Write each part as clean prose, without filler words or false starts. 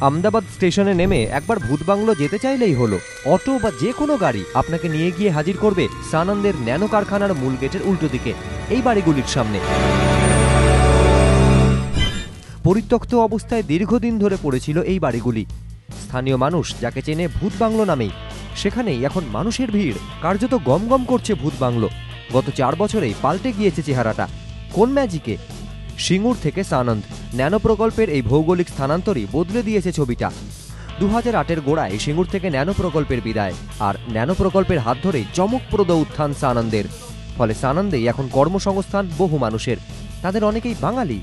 আমদাবাদ স্টেশনে নেমে একবার ভূত বাংলো যেতে চাইলেই হলো। অটো বা যে কোনো গাড়ি আপনাকে নিয়ে গিয়ে হাজির করবে সানন্দের ন্যানো কারখানার মূল গেটের উল্টো দিকে, এই বাড়িগুলির সামনে। পরিত্যক্ত অবস্থায় দীর্ঘদিন ধরে পড়েছিল এই বাড়িগুলি। স্থানীয় মানুষ যাকে চেনে ভূত বাংলো নামেই, সেখানেই এখন মানুষের ভিড়। কার্যত গমগম করছে ভূত বাংলো। গত 4 বছরেই পাল্টে গিয়েছে চেহারাটা। কোন ম্যাজিকে? সিঙ্গুর থেকে সানন্দ ন্যানো প্রকল্পের এই ভৌগোলিক স্থানান্তরই বদলে দিয়েছে ছবিটা। 2008-এর গোড়ায় সিঙ্গুর থেকে ন্যানো প্রকল্পের বিদায়, আর ন্যানো প্রকল্পের হাত ধরেই চমকপ্রদ উত্থান সানন্দের। ফলে সানন্দেই এখন কর্মসংস্থান বহু মানুষের। তাদের অনেকেই বাঙালি।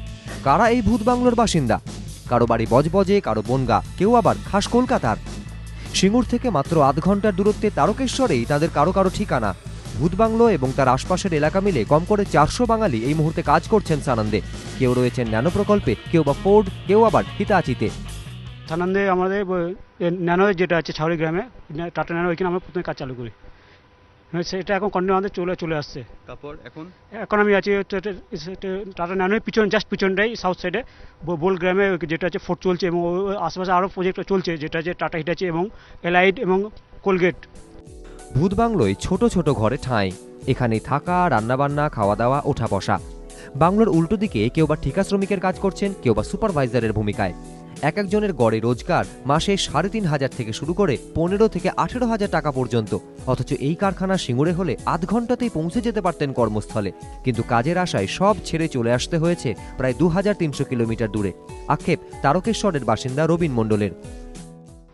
কারা এই ভূত বাংলোর বাসিন্দা? কারো বাড়ি বজবজে, কারো বনগা, কেউ আবার খাস কলকাতার। সিঙ্গুর থেকে মাত্র আধ ঘন্টার দূরত্বে তারকেশ্বরেই তাদের কারো কারো ঠিকানা। ভূত বাংলো এবং তার আশপাশের এলাকা মিলে কম করে 400 বাঙালি এই মুহূর্তে কাজ করছেন সানন্দে। কেউ রয়েছেন ন্যানো প্রকল্পে, কেউ বা ফোর্ড, কেউ আবার হিতাচিতে। সানন্দে আমাদের ন্যানো যেটা আছে ছাউড়ি গ্রামে, টাটা ন্যানো, ওইখানে আমরা প্রথমে কাজ চালু করি। সেটা এখন কন্টিনিউ আমাদের চলে আসছে। তারপর এখন আমি আছি টাটা ন্যানোর পিছনে, জাস্ট পিছনটাই সাউথ সাইডে বোল গ্রামে, যেটা আছে ফোর্ট চলছে, এবং আশেপাশে আরও প্রজেক্ট চলছে, যেটা আছে টাটা হিটাচি এবং এলাইট এবং কোলগেট। ভূত বাংলোয় ছোট ছোট ঘরে ঠাঁই। এখানেই থাকা, রান্নাবান্না, খাওয়া দাওয়া, ওঠা বসা। বাংলোর উল্টো দিকে কেউ বা ঠিকা শ্রমিকের কাজ করছেন, কেউ বা সুপারভাইজারের ভূমিকায়। এক একজনের গড়ে রোজগার মাসে 3,500 থেকে শুরু করে 15 থেকে 18,000 টাকা পর্যন্ত। অথচ এই কারখানা সিঙ্গুরে হলে আধ ঘন্টাতেই পৌঁছে যেতে পারতেন কর্মস্থলে। কিন্তু কাজের আশায় সব ছেড়ে চলে আসতে হয়েছে প্রায় 2300 কিলোমিটার দূরে। আক্ষেপ তারকেশ্বরের বাসিন্দা রবীন মণ্ডলের।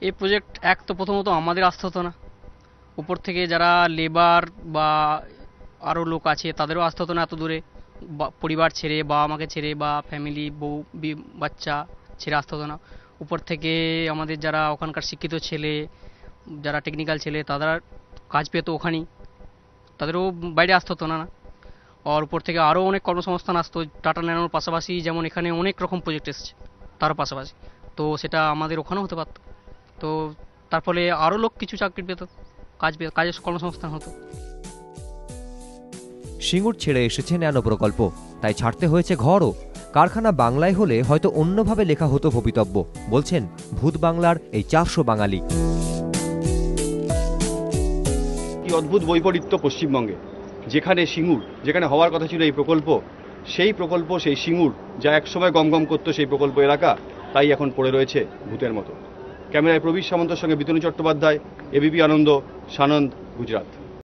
এই প্রজেক্ট এক তো প্রথমত আমাদের আসতে হতো না, উপর থেকে যারা লেবার বা আরও লোক আছে তাদেরও আসতে হতো না এত দূরে। পরিবার ছেড়ে, বাবা মাকে ছেড়ে বা ফ্যামিলি, বউ বাচ্চা ছেড়ে আসতে হতো না। উপর থেকে আমাদের যারা ওখানকার শিক্ষিত ছেলে, যারা টেকনিক্যাল ছেলে, তারা কাজ পেতো ওখানেই, তাদেরও বাইরে আসতে হতো না। আর উপর থেকে আরও অনেক কর্মসংস্থান আসতো টাটা ন্যানোর পাশাপাশি, যেমন এখানে অনেক রকম প্রজেক্ট এসছে তার পাশাপাশি, তো সেটা আমাদের ওখানেও হতে পারতো। তো তার ফলে আরও লোক কিছু চাকরি পেত, কাজের কর্মসংস্থান হতো। সিঙ্গুর ছেড়ে এসেছে ন্যানো প্রকল্প, তাই ছাড়তে হয়েছে ঘরও। কারখানা বাংলায় হলে হয়তো অন্যভাবে লেখা হতো ভবিতব্য, বলছেন ভূত বাংলার এই 400 বাঙালি। কি অদ্ভুত বৈপরীত্য পশ্চিমবঙ্গে, যেখানে সিঙ্গুর, যেখানে হওয়ার কথা ছিল এই প্রকল্প, সেই সিঙ্গুর যা একসময় গমগম করতো সেই প্রকল্প এলাকা, তাই এখন পড়ে রয়েছে ভূতের মতো। ক্যামেরায় প্রবীর সামন্তের সঙ্গে বিতনু চট্টোপাধ্যায়, এবিপি আনন্দ, সানন্দ, গুজরাট।